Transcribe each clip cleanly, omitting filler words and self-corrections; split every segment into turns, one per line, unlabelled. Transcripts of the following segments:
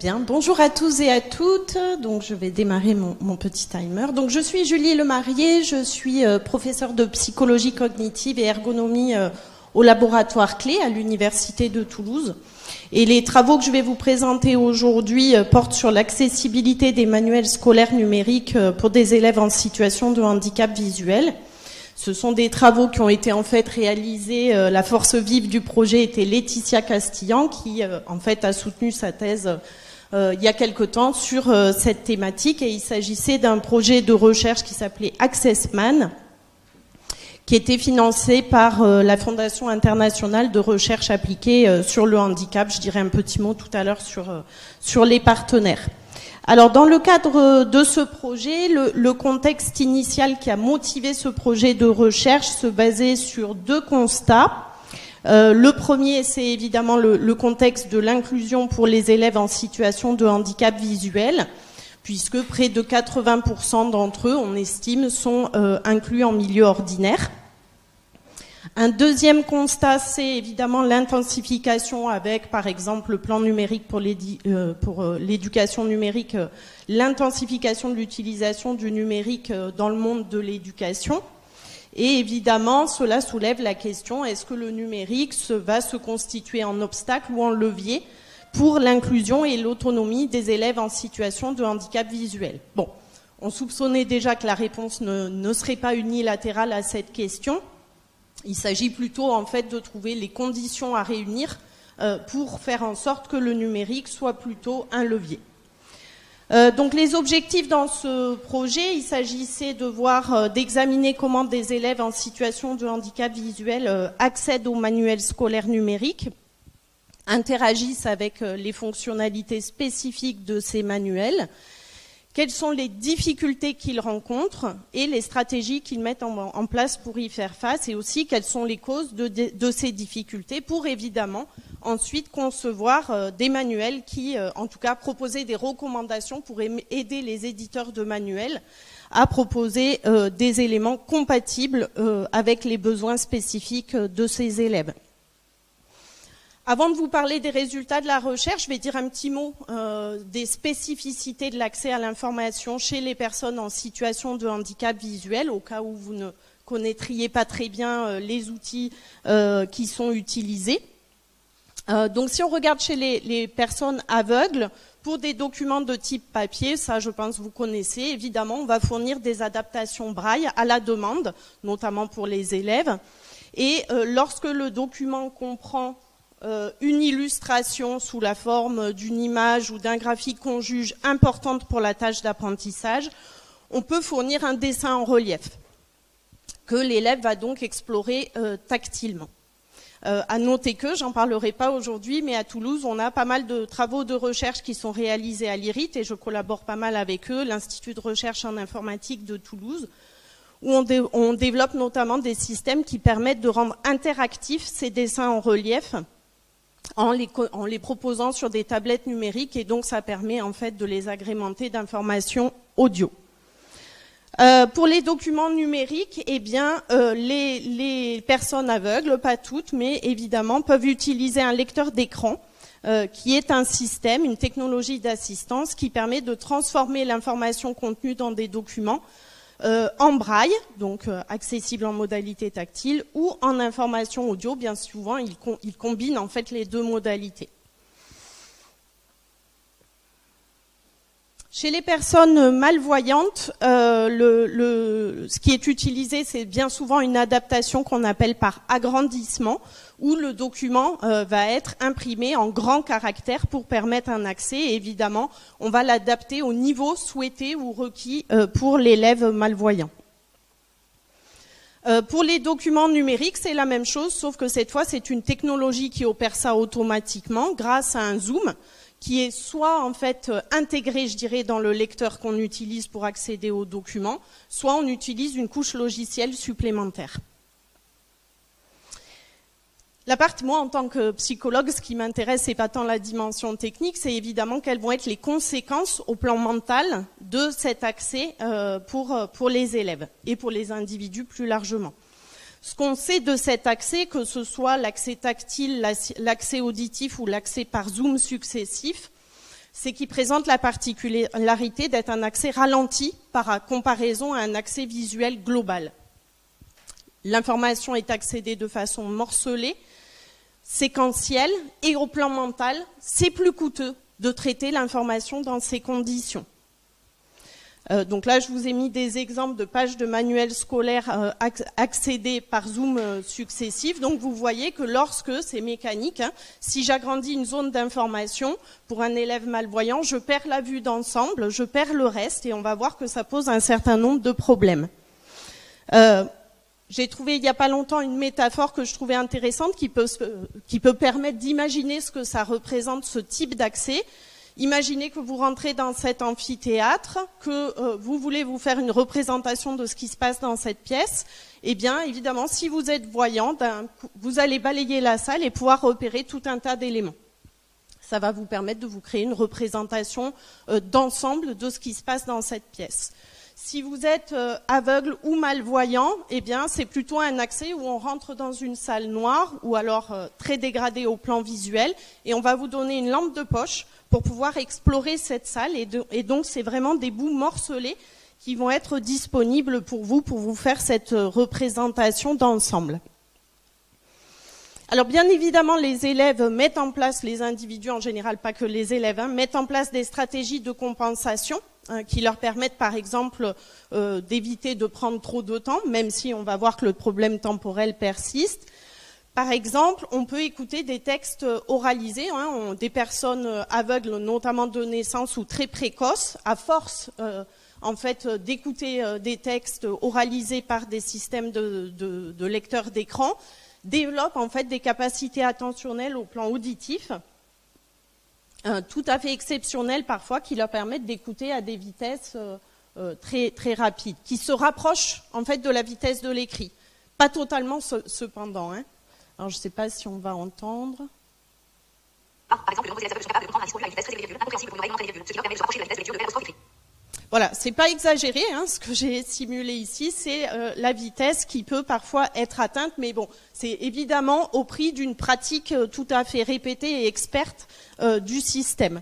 Bien, bonjour à tous et à toutes. Donc, je vais démarrer mon petit timer. Donc, je suis Julie Lemarié, je suis professeure de psychologie cognitive et ergonomie au laboratoire Clé à l'Université de Toulouse. Et les travaux que je vais vous présenter aujourd'hui portent sur l'accessibilité des manuels scolaires numériques pour des élèves en situation de handicap visuel. Ce sont des travaux qui ont été en fait réalisés. La force vive du projet était Laetitia Castillan qui en fait a soutenu sa thèse il y a quelque temps sur cette thématique. Et il s'agissait d'un projet de recherche qui s'appelait Accessman, qui était financé par la Fondation internationale de recherche appliquée sur le handicap. Je dirai un petit mot tout à l'heure sur les partenaires. Alors, dans le cadre de ce projet, le contexte initial qui a motivé ce projet de recherche se basait sur deux constats. Le premier, c'est évidemment le contexte de l'inclusion pour les élèves en situation de handicap visuel, puisque près de 80% d'entre eux, on estime, sont inclus en milieu ordinaire. Un deuxième constat, c'est évidemment l'intensification avec, par exemple, le plan numérique pour l'éducation numérique, l'intensification de l'utilisation du numérique dans le monde de l'éducation. Et évidemment, cela soulève la question, est-ce que le numérique va se constituer en obstacle ou en levier pour l'inclusion et l'autonomie des élèves en situation de handicap visuel? Bon, on soupçonnait déjà que la réponse ne serait pas unilatérale à cette question. Il s'agit plutôt en fait de trouver les conditions à réunir pour faire en sorte que le numérique soit plutôt un levier. Donc les objectifs dans ce projet, il s'agissait d'examiner comment des élèves en situation de handicap visuel accèdent aux manuels scolaires numériques, interagissent avec les fonctionnalités spécifiques de ces manuels, quelles sont les difficultés qu'ils rencontrent et les stratégies qu'ils mettent en place pour y faire face, et aussi quelles sont les causes de ces difficultés pour évidemment ensuite concevoir des manuels qui, en tout cas, proposer des recommandations pour aider les éditeurs de manuels à proposer des éléments compatibles avec les besoins spécifiques de ces élèves. Avant de vous parler des résultats de la recherche, je vais dire un petit mot des spécificités de l'accès à l'information chez les personnes en situation de handicap visuel, au cas où vous ne connaîtriez pas très bien les outils qui sont utilisés. Donc si on regarde chez les personnes aveugles, pour des documents de type papier, ça je pense vous connaissez, évidemment on va fournir des adaptations braille à la demande, notamment pour les élèves. Et lorsque le document comprend une illustration sous la forme d'une image ou d'un graphique qu'on juge importante pour la tâche d'apprentissage, on peut fournir un dessin en relief que l'élève va donc explorer tactilement. À noter que, j'en parlerai pas aujourd'hui, mais à Toulouse, on a pas mal de travaux de recherche qui sont réalisés à l'IRIT et je collabore pas mal avec eux, l'Institut de recherche en informatique de Toulouse, où on développe notamment des systèmes qui permettent de rendre interactifs ces dessins en relief en les proposant sur des tablettes numériques, et donc ça permet en fait de les agrémenter d'informations audio. Pour les documents numériques, eh bien, les personnes aveugles, pas toutes, mais évidemment, peuvent utiliser un lecteur d'écran qui est un système, une technologie d'assistance qui permet de transformer l'information contenue dans des documents en braille, donc accessible en modalité tactile, ou en information audio. Bien souvent, il combine en fait les deux modalités. Chez les personnes malvoyantes, ce qui est utilisé, c'est bien souvent une adaptation qu'on appelle par agrandissement, où le document va être imprimé en grands caractères pour permettre un accès. Et évidemment, on va l'adapter au niveau souhaité ou requis pour l'élève malvoyant. Pour les documents numériques, c'est la même chose, sauf que cette fois, c'est une technologie qui opère ça automatiquement grâce à un zoom, qui est soit en fait intégré, je dirais, dans le lecteur qu'on utilise pour accéder aux documents, soit on utilise une couche logicielle supplémentaire. Moi, en tant que psychologue, ce qui m'intéresse, c'est pas tant la dimension technique, c'est évidemment quelles vont être les conséquences au plan mental de cet accès pour les élèves et pour les individus plus largement. Ce qu'on sait de cet accès, que ce soit l'accès tactile, l'accès auditif ou l'accès par zoom successif, c'est qu'il présente la particularité d'être un accès ralenti par comparaison à un accès visuel global. L'information est accédée de façon morcelée, séquentielle, et au plan mental, c'est plus coûteux de traiter l'information dans ces conditions. Donc là, je vous ai mis des exemples de pages de manuels scolaires accédés par zoom successifs. Donc vous voyez que lorsque, c'est mécanique, si j'agrandis une zone d'information pour un élève malvoyant, je perds la vue d'ensemble, je perds le reste, et on va voir que ça pose un certain nombre de problèmes. J'ai trouvé il n'y a pas longtemps une métaphore que je trouvais intéressante qui peut permettre d'imaginer ce que ça représente, ce type d'accès. Imaginez que vous rentrez dans cet amphithéâtre, que vous voulez vous faire une représentation de ce qui se passe dans cette pièce. Eh bien, évidemment, si vous êtes voyant, vous allez balayer la salle et pouvoir repérer tout un tas d'éléments. Ça va vous permettre de vous créer une représentation d'ensemble de ce qui se passe dans cette pièce. Si vous êtes aveugle ou malvoyant, eh bien, c'est plutôt un accès où on rentre dans une salle noire ou alors très dégradée au plan visuel, et on va vous donner une lampe de poche pour pouvoir explorer cette salle, et donc c'est vraiment des bouts morcelés qui vont être disponibles pour vous faire cette représentation d'ensemble. Alors bien évidemment, les élèves mettent en place, les individus en général, pas que les élèves, mettent en place des stratégies de compensation qui leur permettent par exemple d'éviter de prendre trop de temps, même si on va voir que le problème temporel persiste. Par exemple, on peut écouter des textes oralisés, des personnes aveugles, notamment de naissance ou très précoces, à force en fait d'écouter des textes oralisés par des systèmes de lecteurs d'écran, développent en fait des capacités attentionnelles au plan auditif, tout à fait exceptionnelles parfois, qui leur permettent d'écouter à des vitesses très très rapides, qui se rapprochent en fait de la vitesse de l'écrit, pas totalement cependant. Alors, je ne sais pas si on va entendre. Par exemple, de nombreux élèves sont capables de comprendre un discours lu à une vitesse très élevée, incompréhensible pour une oreille non très élevée, ce qui leur permet de se rapprocher de la vitesse de lecture de l'élève écrit. Voilà, c'est pas exagéré, ce que j'ai simulé ici, c'est la vitesse qui peut parfois être atteinte, mais bon, c'est évidemment au prix d'une pratique tout à fait répétée et experte du système.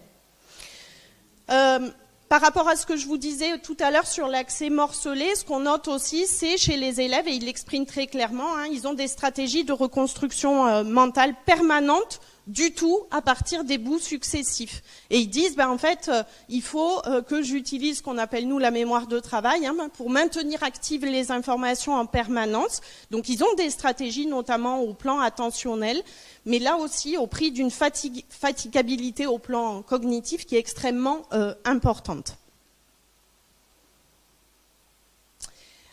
Par rapport à ce que je vous disais tout à l'heure sur l'accès morcelé, ce qu'on note aussi, c'est chez les élèves, et ils l'expriment très clairement, ils ont des stratégies de reconstruction mentale permanente, du tout à partir des bouts successifs. Et ils disent, en fait, il faut que j'utilise ce qu'on appelle, nous, la mémoire de travail, pour maintenir actives les informations en permanence. Donc, ils ont des stratégies, notamment au plan attentionnel, mais là aussi au prix d'une fatigabilité au plan cognitif qui est extrêmement importante.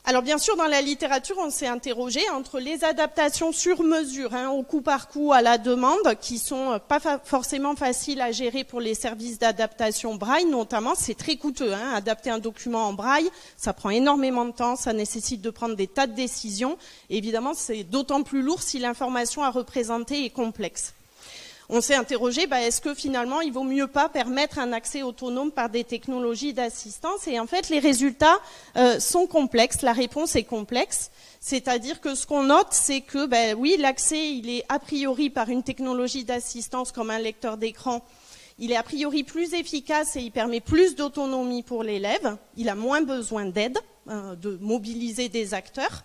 Alors bien sûr, dans la littérature, on s'est interrogé entre les adaptations sur mesure, au coup par coup, à la demande, qui sont pas forcément faciles à gérer pour les services d'adaptation braille, notamment. C'est très coûteux, adapter un document en braille, ça prend énormément de temps, ça nécessite de prendre des tas de décisions. Et évidemment, c'est d'autant plus lourd si l'information à représenter est complexe. On s'est interrogé, est-ce que finalement il vaut mieux pas permettre un accès autonome par des technologies d'assistance? Et en fait, les résultats sont complexes, la réponse est complexe. C'est-à-dire que ce qu'on note, c'est que, oui, l'accès, il est a priori par une technologie d'assistance comme un lecteur d'écran, il est a priori plus efficace et il permet plus d'autonomie pour l'élève. Il a moins besoin d'aide, de mobiliser des acteurs.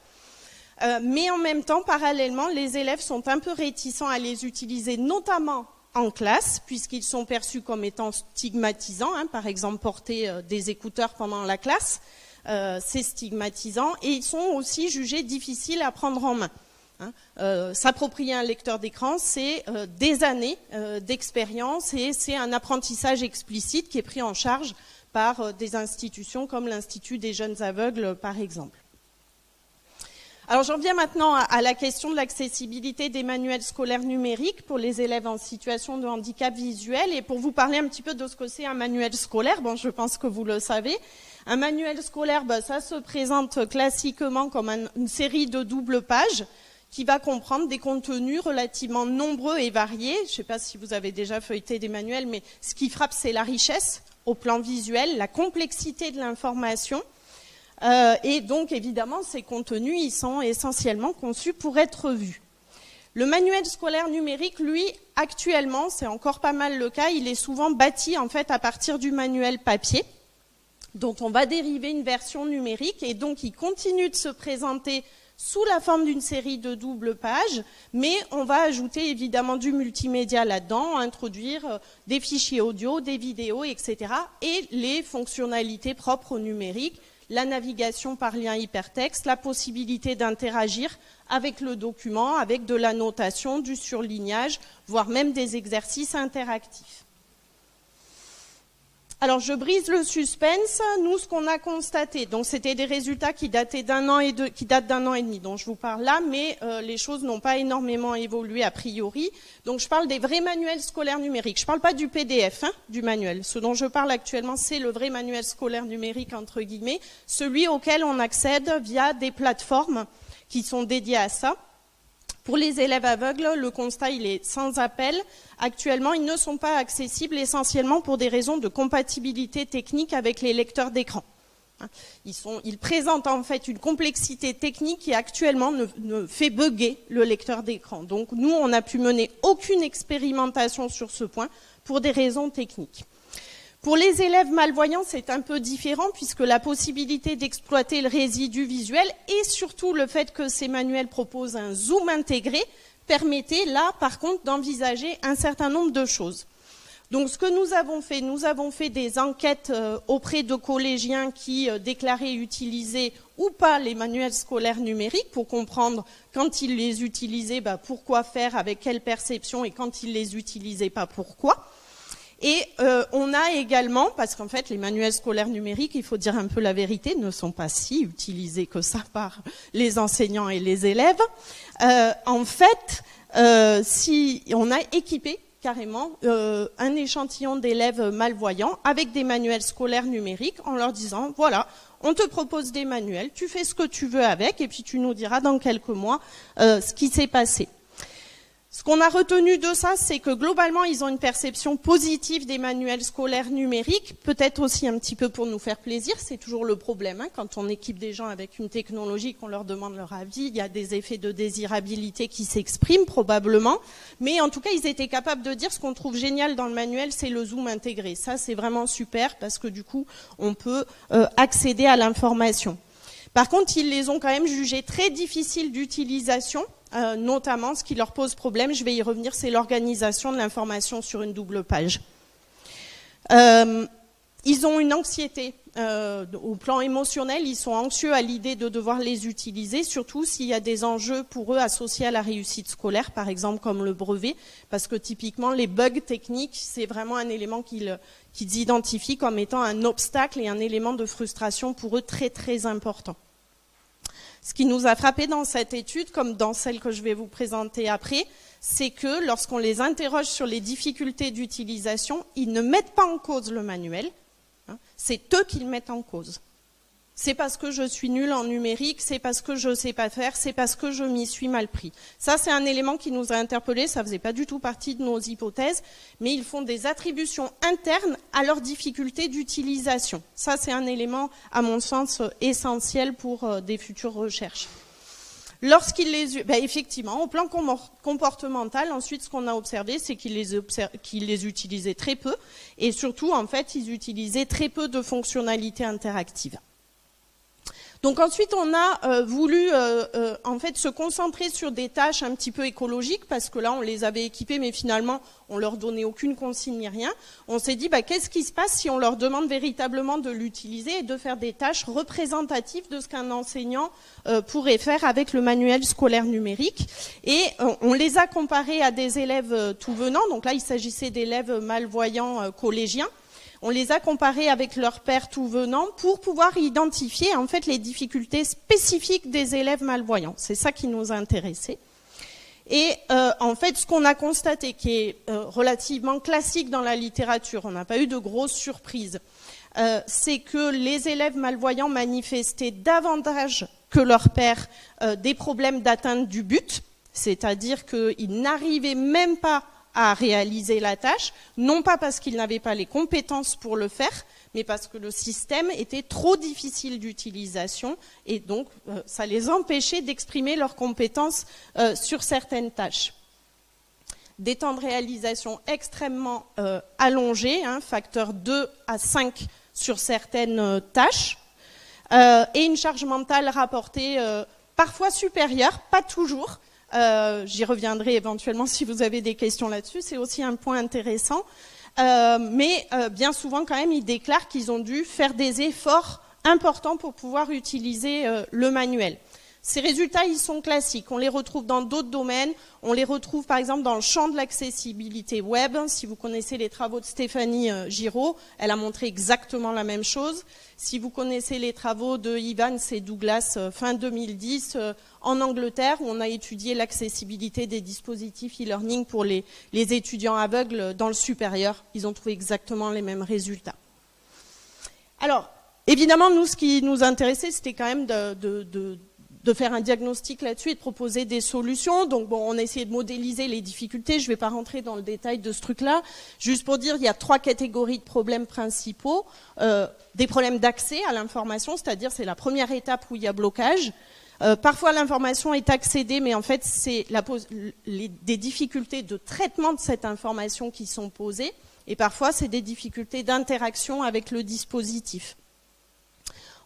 Mais en même temps, parallèlement, les élèves sont un peu réticents à les utiliser, notamment en classe, puisqu'ils sont perçus comme étant stigmatisants. Par exemple, porter des écouteurs pendant la classe, c'est stigmatisant. Et ils sont aussi jugés difficiles à prendre en main. S'approprier un lecteur d'écran, c'est des années d'expérience et c'est un apprentissage explicite qui est pris en charge par des institutions comme l'Institut des jeunes aveugles, par exemple. Alors j'en viens maintenant à la question de l'accessibilité des manuels scolaires numériques pour les élèves en situation de handicap visuel. Et pour vous parler un petit peu de ce que c'est un manuel scolaire, je pense que vous le savez. Un manuel scolaire, ça se présente classiquement comme une série de doubles pages qui va comprendre des contenus relativement nombreux et variés. Je ne sais pas si vous avez déjà feuilleté des manuels, mais ce qui frappe, c'est la richesse au plan visuel, la complexité de l'information. Et donc, évidemment, ces contenus, ils sont essentiellement conçus pour être vus. Le manuel scolaire numérique, lui, actuellement, c'est encore pas mal le cas, il est souvent bâti en fait à partir du manuel papier, dont on va dériver une version numérique, et donc il continue de se présenter sous la forme d'une série de doubles pages, mais on va ajouter évidemment du multimédia là-dedans, introduire des fichiers audio, des vidéos, etc. et les fonctionnalités propres au numérique, la navigation par lien hypertexte, la possibilité d'interagir avec le document, avec de la notation, du surlignage, voire même des exercices interactifs. Alors, je brise le suspense. Nous, ce qu'on a constaté, donc c'était des résultats qui dataient qui datent d'un an et demi, dont je vous parle là, mais les choses n'ont pas énormément évolué a priori. Donc, je parle des vrais manuels scolaires numériques. Je ne parle pas du PDF, du manuel. Ce dont je parle actuellement, c'est le vrai manuel scolaire numérique, entre guillemets, celui auquel on accède via des plateformes qui sont dédiées à ça. Pour les élèves aveugles, le constat il est sans appel. Actuellement, ils ne sont pas accessibles essentiellement pour des raisons de compatibilité technique avec les lecteurs d'écran. Ils présentent en fait une complexité technique qui actuellement ne fait bugger le lecteur d'écran. Donc nous, on n'a pu mener aucune expérimentation sur ce point pour des raisons techniques. Pour les élèves malvoyants, c'est un peu différent puisque la possibilité d'exploiter le résidu visuel et surtout le fait que ces manuels proposent un zoom intégré permettait là, par contre, d'envisager un certain nombre de choses. Donc ce que nous avons fait des enquêtes auprès de collégiens qui déclaraient utiliser ou pas les manuels scolaires numériques pour comprendre quand ils les utilisaient, pourquoi faire, avec quelle perception, et quand ils les utilisaient pas, pourquoi. Et on a également, parce qu'en fait les manuels scolaires numériques, il faut dire un peu la vérité, ne sont pas si utilisés que ça par les enseignants et les élèves. En fait, si on a équipé carrément un échantillon d'élèves malvoyants avec des manuels scolaires numériques en leur disant, voilà, on te propose des manuels, tu fais ce que tu veux avec et puis tu nous diras dans quelques mois ce qui s'est passé. Ce qu'on a retenu de ça, c'est que globalement, ils ont une perception positive des manuels scolaires numériques, peut-être aussi un petit peu pour nous faire plaisir, c'est toujours le problème, quand on équipe des gens avec une technologie, qu'on leur demande leur avis, il y a des effets de désirabilité qui s'expriment probablement, mais en tout cas, ils étaient capables de dire ce qu'on trouve génial dans le manuel, c'est le zoom intégré. Ça, c'est vraiment super parce que du coup, on peut accéder à l'information. Par contre, ils les ont quand même jugés très difficiles d'utilisation, notamment ce qui leur pose problème, je vais y revenir, c'est l'organisation de l'information sur une double page. Ils ont une anxiété au plan émotionnel, ils sont anxieux à l'idée de devoir les utiliser, surtout s'il y a des enjeux pour eux associés à la réussite scolaire, par exemple comme le brevet, parce que typiquement les bugs techniques, c'est vraiment un élément qu'ils identifient comme étant un obstacle et un élément de frustration pour eux très très important. Ce qui nous a frappé dans cette étude, comme dans celle que je vais vous présenter après, c'est que lorsqu'on les interroge sur les difficultés d'utilisation, ils ne mettent pas en cause le manuel, c'est eux qui le mettent en cause. C'est parce que je suis nulle en numérique, c'est parce que je ne sais pas faire, c'est parce que je m'y suis mal pris. Ça, c'est un élément qui nous a interpellés, ça ne faisait pas du tout partie de nos hypothèses, mais ils font des attributions internes à leurs difficultés d'utilisation. Ça, c'est un élément, à mon sens, essentiel pour des futures recherches. Lorsqu'ils effectivement, au plan comportemental, ensuite, ce qu'on a observé, c'est qu'ils les utilisaient très peu, et surtout, en fait, ils utilisaient très peu de fonctionnalités interactives. Donc ensuite, on a voulu en fait se concentrer sur des tâches un petit peu écologiques parce que là, on les avait équipés, mais finalement, on leur donnait aucune consigne ni rien. On s'est dit, qu'est-ce qui se passe si on leur demande véritablement de l'utiliser et de faire des tâches représentatives de ce qu'un enseignant pourrait faire avec le manuel scolaire numérique. Et on les a comparés à des élèves tout venant. Donc là, il s'agissait d'élèves malvoyants collégiens. On les a comparés avec leurs pairs tout venant pour pouvoir identifier en fait les difficultés spécifiques des élèves malvoyants. C'est ça qui nous a intéressés. Et en fait, ce qu'on a constaté, qui est relativement classique dans la littérature, on n'a pas eu de grosses surprises, c'est que les élèves malvoyants manifestaient davantage que leurs pairs des problèmes d'atteinte du but, c'est-à-dire qu'ils n'arrivaient même pas à réaliser la tâche, non pas parce qu'ils n'avaient pas les compétences pour le faire, mais parce que le système était trop difficile d'utilisation et donc ça les empêchait d'exprimer leurs compétences sur certaines tâches. Des temps de réalisation extrêmement allongés, facteur 2 à 5 sur certaines tâches, et une charge mentale rapportée parfois supérieure, pas toujours. J'y reviendrai éventuellement si vous avez des questions là-dessus, c'est aussi un point intéressant. Mais bien souvent quand même, ils déclarent qu'ils ont dû faire des efforts importants pour pouvoir utiliser le manuel. Ces résultats, ils sont classiques. On les retrouve dans d'autres domaines. On les retrouve par exemple dans le champ de l'accessibilité web. Si vous connaissez les travaux de Stéphanie Giraud, elle a montré exactement la même chose. Si vous connaissez les travaux de Evans et Douglas fin 2010 en Angleterre, où on a étudié l'accessibilité des dispositifs e-learning pour les étudiants aveugles dans le supérieur, ils ont trouvé exactement les mêmes résultats. Alors, évidemment, nous, ce qui nous intéressait, c'était quand même de faire un diagnostic là-dessus et de proposer des solutions. Donc bon, on a essayé de modéliser les difficultés. Je ne vais pas rentrer dans le détail de ce truc-là. Juste pour dire, il y a 3 catégories de problèmes principaux. Des problèmes d'accès à l'information, c'est-à-dire c'est la première étape où il y a blocage. Parfois l'information est accédée, mais en fait c'est des difficultés de traitement de cette information qui sont posées. Et parfois c'est des difficultés d'interaction avec le dispositif.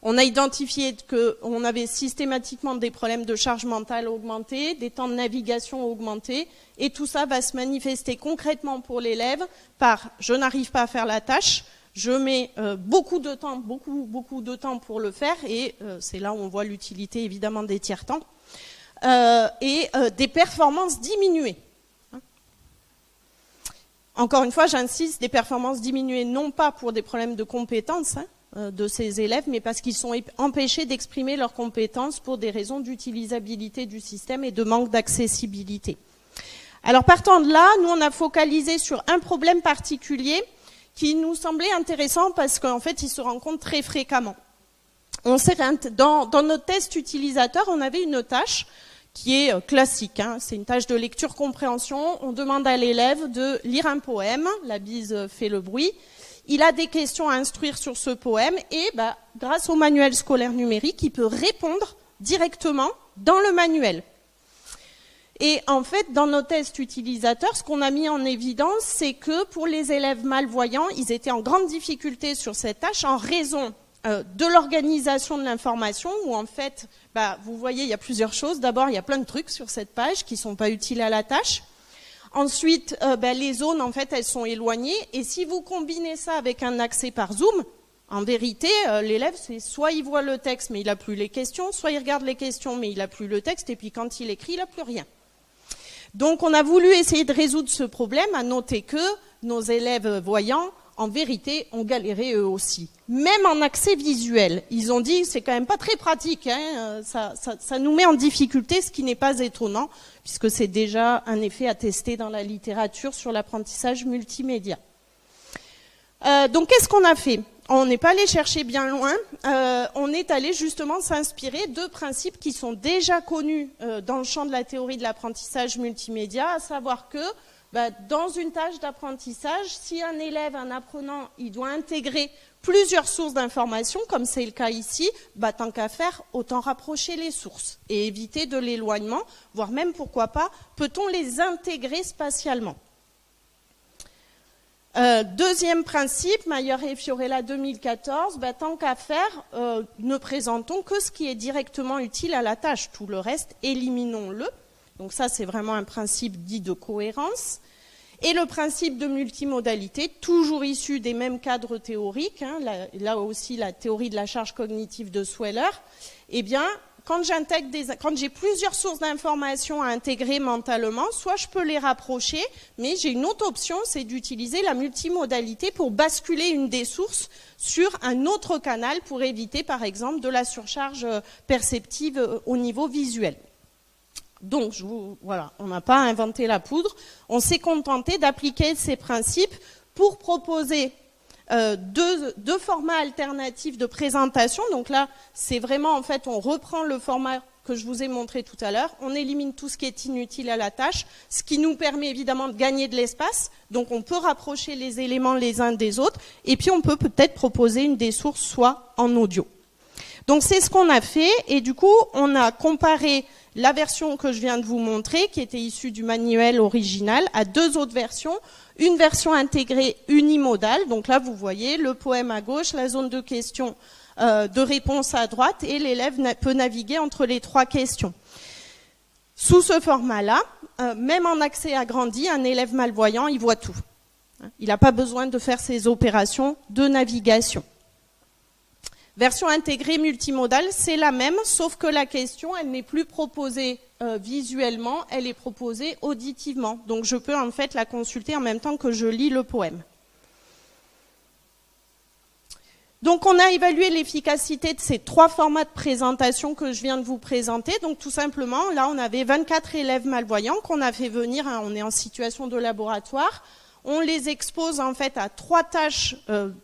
On a identifié qu'on avait systématiquement des problèmes de charge mentale augmentée, des temps de navigation augmentés, et tout ça va se manifester concrètement pour l'élève par « je n'arrive pas à faire la tâche », je mets beaucoup de temps pour le faire, et c'est là où on voit l'utilité évidemment des tiers-temps, et des performances diminuées. Encore une fois, j'insiste, des performances diminuées non pas pour des problèmes de compétences, de ces élèves, mais parce qu'ils sont empêchés d'exprimer leurs compétences pour des raisons d'utilisabilité du système et de manque d'accessibilité. Alors partant de là, nous on a focalisé sur un problème particulier qui nous semblait intéressant parce qu'en fait il se rencontre très fréquemment. Dans notre test utilisateur, on avait une tâche qui est classique, c'est une tâche de lecture-compréhension. On demande à l'élève de lire un poème, la bise fait le bruit. Il a des questions à instruire sur ce poème et grâce au manuel scolaire numérique, il peut répondre directement dans le manuel. Et en fait, dans nos tests utilisateurs, ce qu'on a mis en évidence, c'est que pour les élèves malvoyants, ils étaient en grande difficulté sur cette tâche en raison de l'organisation de l'information, où en fait, vous voyez, il y a plusieurs choses. D'abord, il y a plein de trucs sur cette page qui ne sont pas utiles à la tâche. Ensuite, les zones, en fait, elles sont éloignées. Et si vous combinez ça avec un accès par Zoom, en vérité, l'élève, c'est soit il voit le texte, mais il n'a plus les questions, soit il regarde les questions, mais il n'a plus le texte, et puis quand il écrit, il n'a plus rien. Donc, on a voulu essayer de résoudre ce problème, à noter que nos élèves voyants, en vérité, ont galéré eux aussi. Même en accès visuel. Ils ont dit, c'est quand même pas très pratique, ça nous met en difficulté, ce qui n'est pas étonnant, puisque c'est déjà un effet attesté dans la littérature sur l'apprentissage multimédia. Donc, qu'est-ce qu'on a fait? On n'est pas allé chercher bien loin, on est allé justement s'inspirer de principes qui sont déjà connus dans le champ de la théorie de l'apprentissage multimédia, à savoir que dans une tâche d'apprentissage, si un élève, un apprenant, il doit intégrer plusieurs sources d'informations, comme c'est le cas ici, tant qu'à faire, autant rapprocher les sources et éviter de l'éloignement, voire même, pourquoi pas, peut-on les intégrer spatialement. Deuxième principe, Mayer et Fiorella 2014, tant qu'à faire, ne présentons que ce qui est directement utile à la tâche. Tout le reste, éliminons-le. Donc ça, c'est vraiment un principe dit de cohérence. Et le principe de multimodalité, toujours issu des mêmes cadres théoriques, là aussi la théorie de la charge cognitive de Sweller, quand j'ai plusieurs sources d'informations à intégrer mentalement, soit je peux les rapprocher, mais j'ai une autre option, c'est d'utiliser la multimodalité pour basculer une des sources sur un autre canal pour éviter, par exemple, de la surcharge perceptive au niveau visuel. Donc, voilà, on n'a pas inventé la poudre, on s'est contenté d'appliquer ces principes pour proposer deux formats alternatifs de présentation. Donc là, c'est vraiment, en fait, on reprend le format que je vous ai montré tout à l'heure. On élimine tout ce qui est inutile à la tâche, ce qui nous permet évidemment de gagner de l'espace. Donc on peut rapprocher les éléments les uns des autres. Et puis on peut peut-être proposer une des sources soit en audio. Donc c'est ce qu'on a fait. Et du coup, on a comparé la version que je viens de vous montrer, qui était issue du manuel original, à deux autres versions. Une version intégrée unimodale. Donc là, vous voyez le poème à gauche, la zone de questions de réponse à droite, et l'élève peut naviguer entre les trois questions. Sous ce format-là, même en accès agrandi, un élève malvoyant, il voit tout. Il n'a pas besoin de faire ces opérations de navigation. Version intégrée multimodale, c'est la même, sauf que la question, elle n'est plus proposée visuellement, elle est proposée auditivement. Donc je peux en fait la consulter en même temps que je lis le poème. Donc on a évalué l'efficacité de ces trois formats de présentation que je viens de vous présenter. Donc tout simplement, là on avait 24 élèves malvoyants qu'on a fait venir, hein, on est en situation de laboratoire. On les expose en fait à trois tâches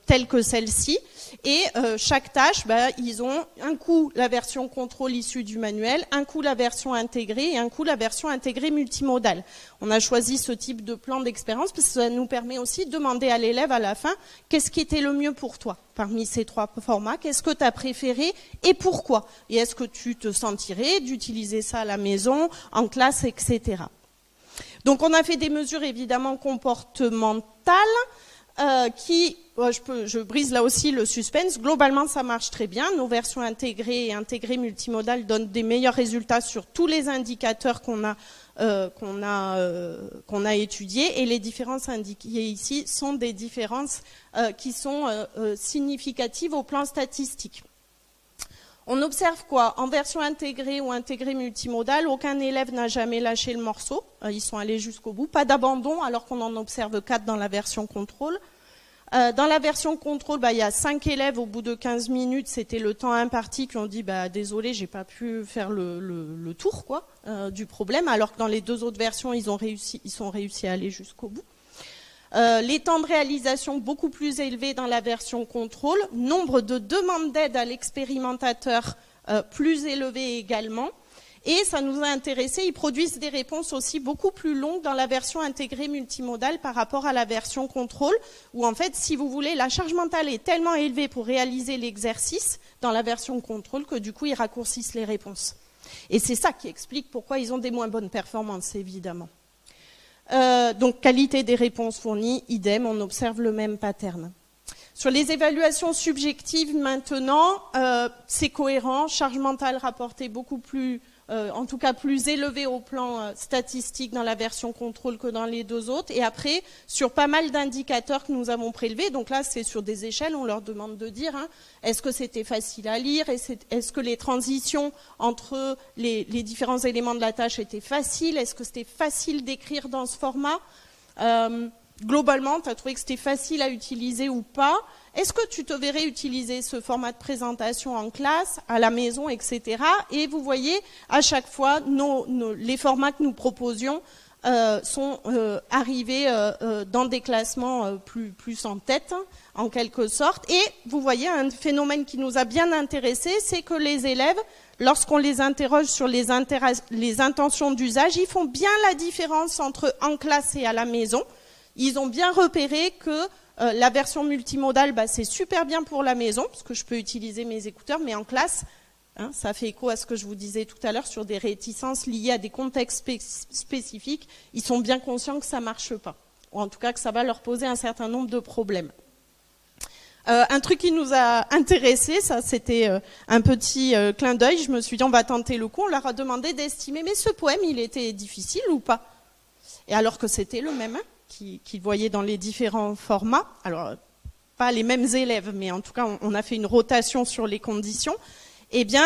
telles que celle-ci. Et chaque tâche, ils ont un coup la version contrôle issue du manuel, un coup la version intégrée et un coup la version intégrée multimodale. On a choisi ce type de plan d'expérience parce que ça nous permet aussi de demander à l'élève à la fin qu'est-ce qui était le mieux pour toi parmi ces trois formats, qu'est-ce que tu as préféré et pourquoi. Et est-ce que tu te sentirais d'utiliser ça à la maison, en classe, etc. Donc on a fait des mesures évidemment comportementales je brise là aussi le suspense. Globalement, ça marche très bien. Nos versions intégrées et intégrées multimodales donnent des meilleurs résultats sur tous les indicateurs qu'on a étudiés. Et les différences indiquées ici sont des différences qui sont significatives au plan statistique. On observe quoi? En version intégrée ou intégrée multimodale, aucun élève n'a jamais lâché le morceau. Ils sont allés jusqu'au bout. Pas d'abandon, alors qu'on en observe 4 dans la version contrôle. Dans la version contrôle, il y a 5 élèves au bout de 15 minutes, c'était le temps imparti, qui ont dit désolé, j'ai pas pu faire le tour du problème, alors que dans les deux autres versions, ils sont réussi à aller jusqu'au bout. Les temps de réalisation beaucoup plus élevés dans la version contrôle, nombre de demandes d'aide à l'expérimentateur plus élevé également. Et ça nous a intéressé, ils produisent des réponses aussi beaucoup plus longues dans la version intégrée multimodale par rapport à la version contrôle, où en fait, si vous voulez, la charge mentale est tellement élevée pour réaliser l'exercice dans la version contrôle que du coup, ils raccourcissent les réponses. Et c'est ça qui explique pourquoi ils ont des moins bonnes performances, évidemment. Donc, qualité des réponses fournies, idem, on observe le même pattern. Sur les évaluations subjectives maintenant, c'est cohérent, charge mentale rapportée beaucoup plus... en tout cas plus élevé au plan statistique dans la version contrôle que dans les deux autres. Et après, sur pas mal d'indicateurs que nous avons prélevés, donc là c'est sur des échelles, on leur demande de dire, est-ce que c'était facile à lire, est-ce que les transitions entre les différents éléments de la tâche étaient faciles, est-ce que c'était facile d'écrire dans ce format. Globalement, tu as trouvé que c'était facile à utiliser ou pas? Est-ce que tu te verrais utiliser ce format de présentation en classe, à la maison, etc. Et vous voyez, à chaque fois, les formats que nous proposions sont arrivés dans des classements plus en tête, en quelque sorte. Et vous voyez, un phénomène qui nous a bien intéressés, c'est que les élèves, lorsqu'on les interroge sur les intentions d'usage, ils font bien la différence entre en classe et à la maison. Ils ont bien repéré que la version multimodale, c'est super bien pour la maison, parce que je peux utiliser mes écouteurs, mais en classe, ça fait écho à ce que je vous disais tout à l'heure sur des réticences liées à des contextes spécifiques. Ils sont bien conscients que ça ne marche pas, ou en tout cas que ça va leur poser un certain nombre de problèmes. Un truc qui nous a intéressés, ça c'était un petit clin d'œil, je me suis dit on va tenter le coup, on leur a demandé d'estimer, mais ce poème il était difficile ou pas? Et alors que c'était le même, qu'ils voyaient dans les différents formats, alors pas les mêmes élèves, mais en tout cas on a fait une rotation sur les conditions, eh bien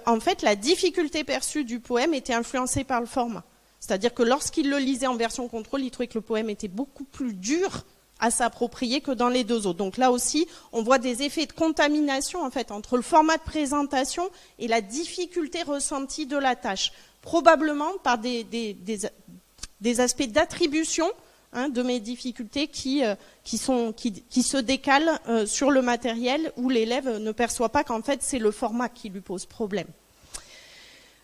en fait la difficulté perçue du poème était influencée par le format. C'est-à-dire que lorsqu'ils le lisaient en version contrôle, ils trouvaient que le poème était beaucoup plus dur à s'approprier que dans les deux autres. Donc là aussi, on voit des effets de contamination en fait entre le format de présentation et la difficulté ressentie de la tâche, probablement par des aspects d'attribution de mes difficultés qui se décalent sur le matériel où l'élève ne perçoit pas qu'en fait c'est le format qui lui pose problème.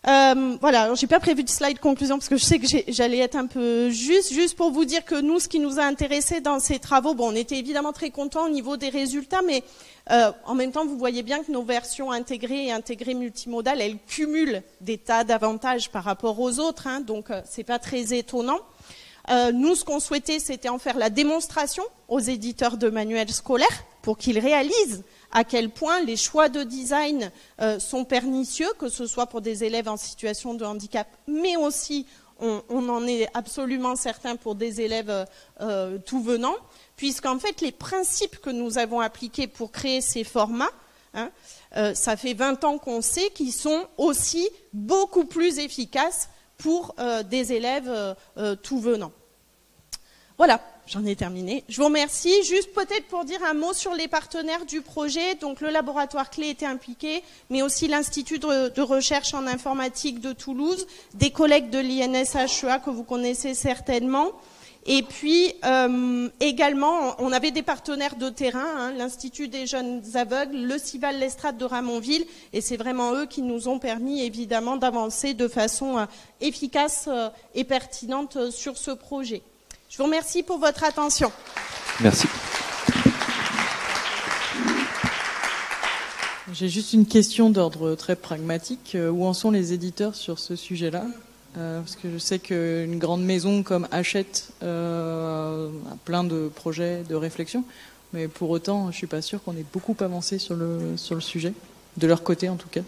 Voilà, j'ai pas prévu de slide conclusion parce que je sais que j'allais être un peu juste pour vous dire que nous, ce qui nous a intéressé dans ces travaux, bon, on était évidemment très contents au niveau des résultats, mais en même temps, vous voyez bien que nos versions intégrées et intégrées multimodales, elles cumulent des tas d'avantages par rapport aux autres, hein, donc c'est pas très étonnant. Nous, ce qu'on souhaitait, c'était en faire la démonstration aux éditeurs de manuels scolaires pour qu'ils réalisent à quel point les choix de design sont pernicieux, que ce soit pour des élèves en situation de handicap, mais aussi, on en est absolument certain, pour des élèves tout venant, puisqu'en fait, les principes que nous avons appliqués pour créer ces formats, hein, ça fait 20 ans qu'on sait qu'ils sont aussi beaucoup plus efficaces pour des élèves tout venant. Voilà, j'en ai terminé. Je vous remercie. Juste peut-être pour dire un mot sur les partenaires du projet. Donc le laboratoire Clé était impliqué, mais aussi l'Institut de recherche en informatique de Toulouse, des collègues de l'INSHEA que vous connaissez certainement. Et puis également, on avait des partenaires de terrain, hein, l'Institut des jeunes aveugles, le CIVAL Lestrade de Ramonville, et c'est vraiment eux qui nous ont permis évidemment d'avancer de façon efficace et pertinente sur ce projet. Je vous remercie pour votre attention.
Merci.
J'ai juste une question d'ordre très pragmatique. Où en sont les éditeurs sur ce sujet-là ? Parce que je sais qu'une grande maison comme Hachette a plein de projets de réflexion, mais pour autant, je ne suis pas sûre qu'on ait beaucoup avancé sur le sujet, de leur côté en tout cas.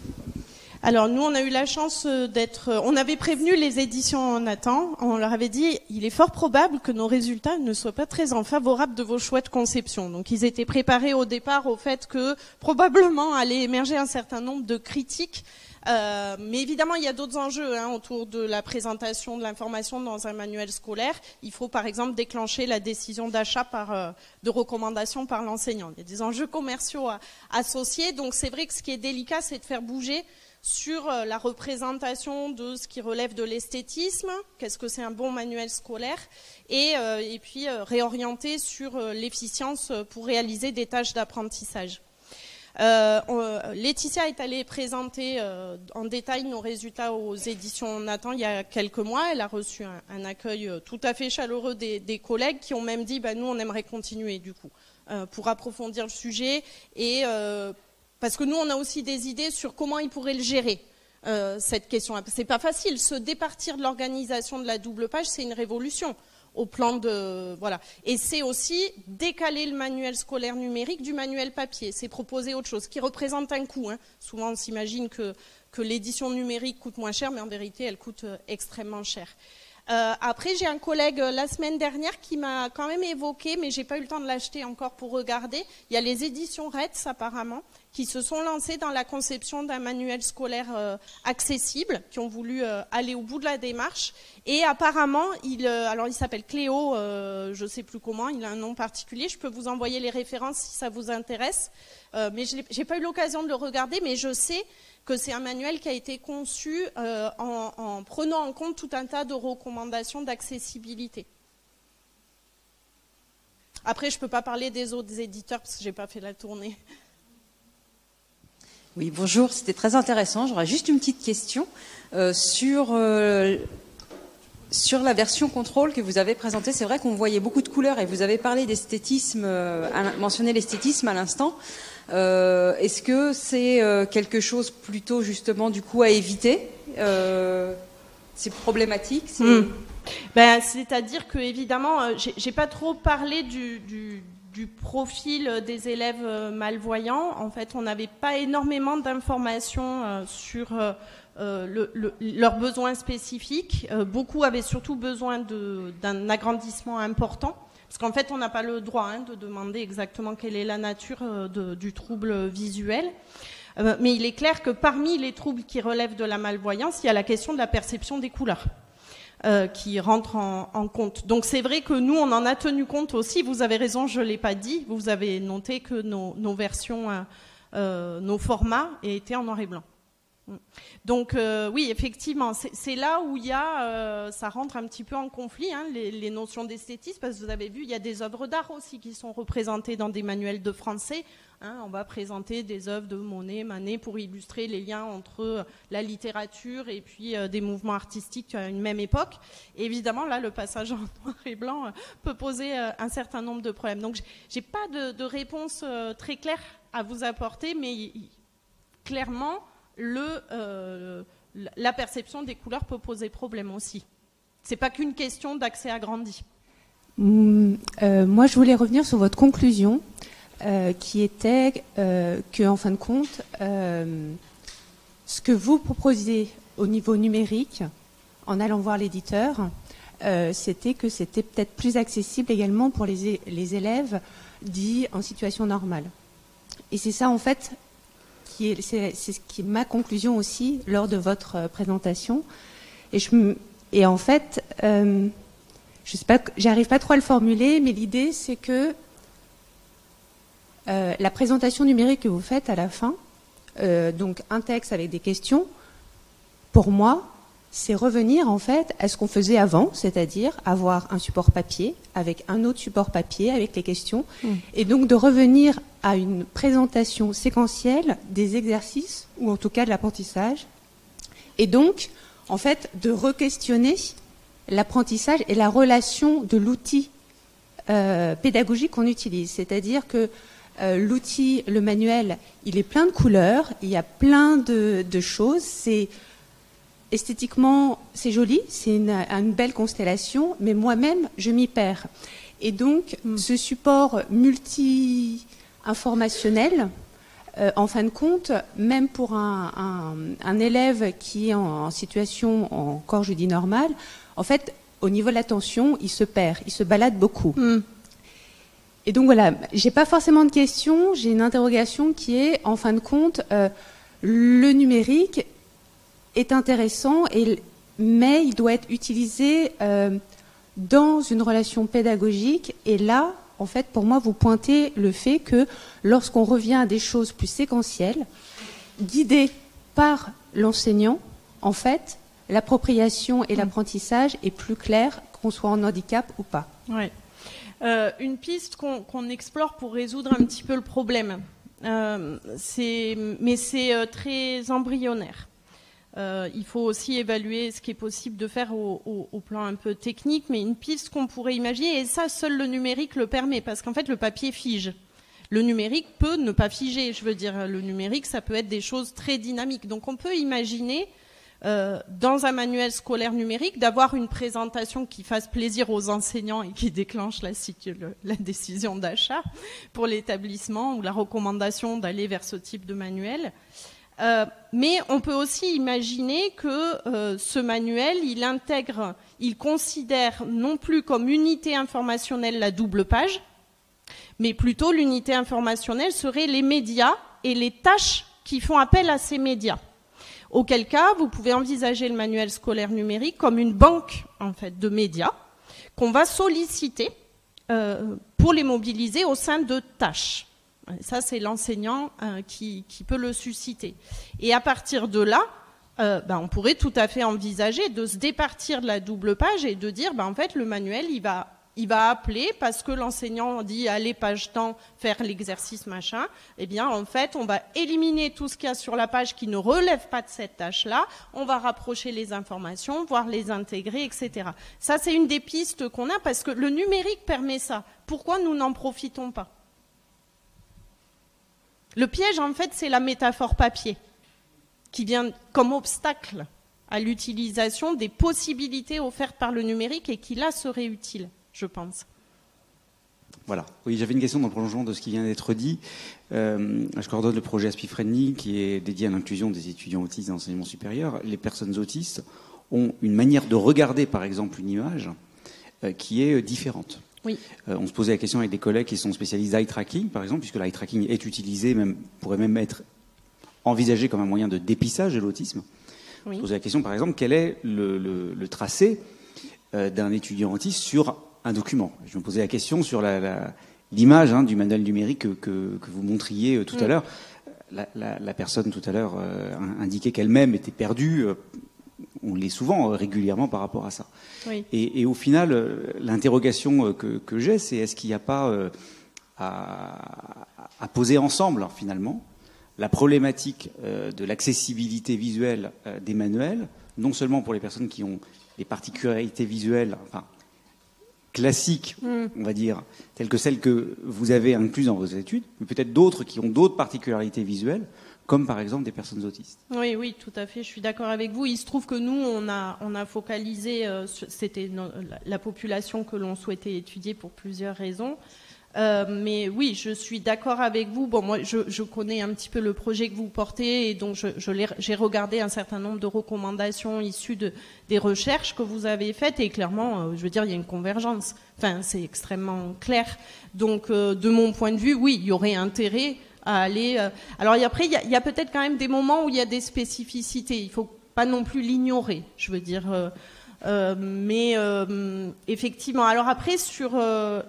Alors nous, on a eu la chance d'être... On avait prévenu les éditions Nathan, on leur avait dit « il est fort probable que nos résultats ne soient pas très en favorable de vos choix de conception ». Donc ils étaient préparés au départ au fait que probablement allait émerger un certain nombre de critiques. Mais évidemment, il y a d'autres enjeux hein, autour de la présentation de l'information dans un manuel scolaire. Il faut par exemple déclencher la décision d'achat de recommandation par l'enseignant. Il y a des enjeux commerciaux associés. Donc c'est vrai que ce qui est délicat, c'est de faire bouger sur la représentation de ce qui relève de l'esthétisme, qu'est-ce que c'est un bon manuel scolaire, et puis réorienter sur l'efficience pour réaliser des tâches d'apprentissage. Laetitia est allée présenter en détail nos résultats aux éditions Nathan il y a quelques mois. Elle a reçu un accueil tout à fait chaleureux des collègues qui ont même dit nous on aimerait continuer du coup pour approfondir le sujet et parce que nous, on a aussi des idées sur comment ils pourraient le gérer, cette question. C'est pas facile. Se départir de l'organisation de la double page, c'est une révolution au plan de... Voilà. Et c'est aussi décaler le manuel scolaire numérique du manuel papier. C'est proposer autre chose, qui représente un coût. Hein. Souvent, on s'imagine que l'édition numérique coûte moins cher, mais en vérité, elle coûte extrêmement cher. Après, j'ai un collègue la semaine dernière qui m'a quand même évoqué, mais j'ai pas eu le temps de l'acheter encore pour regarder. Il y a les éditions Retz, apparemment, qui se sont lancées dans la conception d'un manuel scolaire accessible, qui ont voulu aller au bout de la démarche. Et apparemment, alors il s'appelle Cléo, je sais plus comment, il a un nom particulier. Je peux vous envoyer les références si ça vous intéresse. Mais j'ai pas eu l'occasion de le regarder, mais je sais que c'est un manuel qui a été conçu en prenant en compte tout un tas de recommandations d'accessibilité. Après, je ne peux pas parler des autres éditeurs parce que je n'ai pas fait la tournée.
Oui, bonjour, c'était très intéressant. J'aurais juste une petite question sur la version contrôle que vous avez présentée. C'est vrai qu'on voyait beaucoup de couleurs et vous avez parlé d'esthétisme, mentionné l'esthétisme à l'instant. Est-ce que c'est quelque chose plutôt justement du coup à éviter C'est problématique
C'est-à-dire que évidemment, j'ai pas trop parlé du profil des élèves malvoyants. En fait, on n'avait pas énormément d'informations sur leurs besoins spécifiques. Beaucoup avaient surtout besoin d'un agrandissement important. Parce qu'en fait, on n'a pas le droit de demander exactement quelle est la nature du trouble visuel. Mais il est clair que parmi les troubles qui relèvent de la malvoyance, il y a la question de la perception des couleurs qui rentre en compte. Donc c'est vrai que nous, on en a tenu compte aussi. Vous avez raison, je ne l'ai pas dit. Vous avez noté que nos versions, nos formats étaient en noir et blanc. Donc oui, effectivement, c'est là où il y a, ça rentre un petit peu en conflit, hein, les notions d'esthétisme, parce que vous avez vu, il y a des œuvres d'art aussi qui sont représentées dans des manuels de français. Hein, on va présenter des œuvres de Monet, Manet pour illustrer les liens entre la littérature et puis des mouvements artistiques à une même époque. Et évidemment, là, le passage en noir et blanc peut poser un certain nombre de problèmes. Donc, j'ai pas de réponse très claire à vous apporter, mais clairement, la perception des couleurs peut poser problème aussi. C'est pas qu'une question d'accès agrandi.
Moi, je voulais revenir sur votre conclusion, qui était que, en fin de compte, ce que vous proposiez au niveau numérique, en allant voir l'éditeur, c'était que c'était peut-être plus accessible également pour les élèves dits en situation normale. Et c'est ça, en fait, c'est ce qui est ma conclusion aussi lors de votre présentation. Et en fait, je sais pas, j'arrive pas trop à le formuler, mais l'idée c'est que la présentation numérique que vous faites à la fin, donc un texte avec des questions, pour moi, c'est revenir en fait à ce qu'on faisait avant, c'est-à-dire avoir un support papier avec un autre support papier avec les questions, et donc de revenir à une présentation séquentielle des exercices, ou en tout cas de l'apprentissage, et donc en fait de re-questionner l'apprentissage et la relation de l'outil pédagogique qu'on utilise, c'est-à-dire que l'outil, le manuel, il est plein de couleurs, il y a plein de choses, esthétiquement, c'est joli, c'est une belle constellation, mais moi-même, je m'y perds. Et donc, ce support multi-informationnel, en fin de compte, même pour un élève qui est en situation, encore je dis normale, en fait, au niveau de l'attention, il se perd, il se balade beaucoup. Et donc voilà, j'ai pas forcément de questions, j'ai une interrogation qui est, en fin de compte, le numérique est intéressant, mais il doit être utilisé dans une relation pédagogique. Et là, en fait, pour moi, vous pointez le fait que lorsqu'on revient à des choses plus séquentielles, guidées par l'enseignant, en fait, l'appropriation et l'apprentissage est plus clair, qu'on soit en handicap ou pas.
Ouais. Une piste qu'on explore pour résoudre un petit peu le problème, mais c'est très embryonnaire. Il faut aussi évaluer ce qui est possible de faire au plan un peu technique, mais une piste qu'on pourrait imaginer, et ça, seul le numérique le permet, parce qu'en fait, le papier fige. Le numérique peut ne pas figer, je veux dire, le numérique, ça peut être des choses très dynamiques. Donc, on peut imaginer, dans un manuel scolaire numérique, d'avoir une présentation qui fasse plaisir aux enseignants et qui déclenche la décision d'achat pour l'établissement ou la recommandation d'aller vers ce type de manuel. Mais on peut aussi imaginer que ce manuel, il considère non plus comme unité informationnelle la double page, mais plutôt l'unité informationnelle serait les médias et les tâches qui font appel à ces médias. Auquel cas, vous pouvez envisager le manuel scolaire numérique comme une banque en fait de médias qu'on va solliciter pour les mobiliser au sein de tâches. Ça, c'est l'enseignant qui peut le susciter. Et à partir de là, on pourrait tout à fait envisager de se départir de la double page et de dire, en fait, le manuel, il va appeler parce que l'enseignant dit, allez, page temps, faire l'exercice machin. Eh bien, en fait, on va éliminer tout ce qu'il y a sur la page qui ne relève pas de cette tâche-là. On va rapprocher les informations, voire les intégrer, etc. Ça, c'est une des pistes qu'on a parce que le numérique permet ça. Pourquoi nous n'en profitons pas ? Le piège, en fait, c'est la métaphore papier, qui vient comme obstacle à l'utilisation des possibilités offertes par le numérique et qui, là, serait utile, je pense.
Voilà. Oui, j'avais une question dans le prolongement de ce qui vient d'être dit. Je coordonne le projet Aspi Friendly, qui est dédié à l'inclusion des étudiants autistes dans l'enseignement supérieur. Les personnes autistes ont une manière de regarder, par exemple, une image qui est différente.
Oui.
On se posait la question avec des collègues qui sont spécialistes d'eye tracking, par exemple, puisque l'eye tracking est utilisé, pourrait même être envisagé comme un moyen de dépistage de l'autisme. Oui. On se posait la question, par exemple, quel est le tracé d'un étudiant autiste sur un document. Je me posais la question sur l'image du manuel numérique que vous montriez tout à l'heure. la personne tout à l'heure indiquait qu'elle-même était perdue. On l'est souvent, régulièrement par rapport à ça.
Oui.
Et au final, l'interrogation que j'ai, c'est est-ce qu'il n'y a pas à poser ensemble, finalement, la problématique de l'accessibilité visuelle des manuels, non seulement pour les personnes qui ont des particularités visuelles, enfin, classiques, on va dire, telles que celles que vous avez incluses dans vos études, mais peut-être d'autres qui ont d'autres particularités visuelles, comme par exemple des personnes autistes.
Oui, oui, tout à fait, je suis d'accord avec vous. Il se trouve que nous, on a focalisé, c'était la population que l'on souhaitait étudier pour plusieurs raisons. Mais oui, je suis d'accord avec vous. Bon, moi, je connais un petit peu le projet que vous portez et donc j'ai regardé un certain nombre de recommandations issues des recherches que vous avez faites et clairement, je veux dire, il y a une convergence. Enfin, c'est extrêmement clair. Donc, de mon point de vue, oui, il y aurait intérêt à aller. Alors, après, il y a peut-être quand même des moments où il y a des spécificités. Il faut pas non plus l'ignorer. Je veux dire. Mais effectivement, alors après sur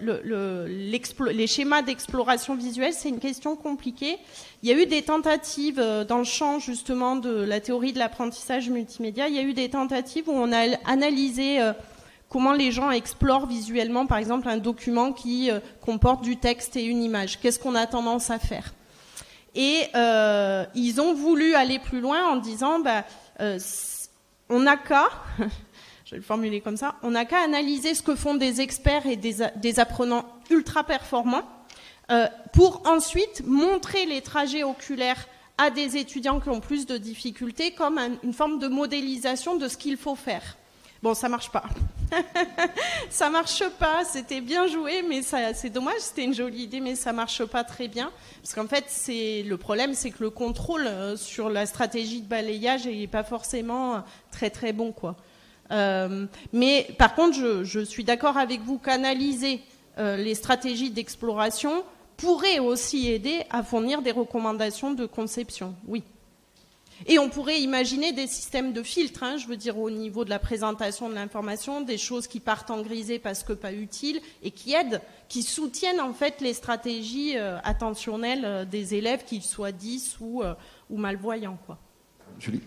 les schémas d'exploration visuelle, c'est une question compliquée. Il y a eu des tentatives dans le champ justement de la théorie de l'apprentissage multimédia. Il y a eu des tentatives où on a analysé comment les gens explorent visuellement, par exemple, un document qui comporte du texte et une image. Qu'est-ce qu'on a tendance à faire ? Et ils ont voulu aller plus loin en disant, on n'a qu'à je vais le formuler comme ça, on n'a qu'à analyser ce que font des experts et des apprenants ultra performants pour ensuite montrer les trajets oculaires à des étudiants qui ont plus de difficultés comme une forme de modélisation de ce qu'il faut faire. Bon, ça marche pas. Ça marche pas, c'était bien joué, mais c'est dommage, c'était une jolie idée, mais ça marche pas très bien. Parce qu'en fait, le problème, c'est que le contrôle sur la stratégie de balayage n'est pas forcément très très bon, quoi. Mais par contre, je suis d'accord avec vous qu'analyser les stratégies d'exploration pourrait aussi aider à fournir des recommandations de conception, oui. Et on pourrait imaginer des systèmes de filtres, je veux dire au niveau de la présentation de l'information, des choses qui partent en grisé parce que pas utiles et qui aident, qui soutiennent en fait les stratégies attentionnelles des élèves, qu'ils soient 10 ou malvoyants, quoi.
Julie.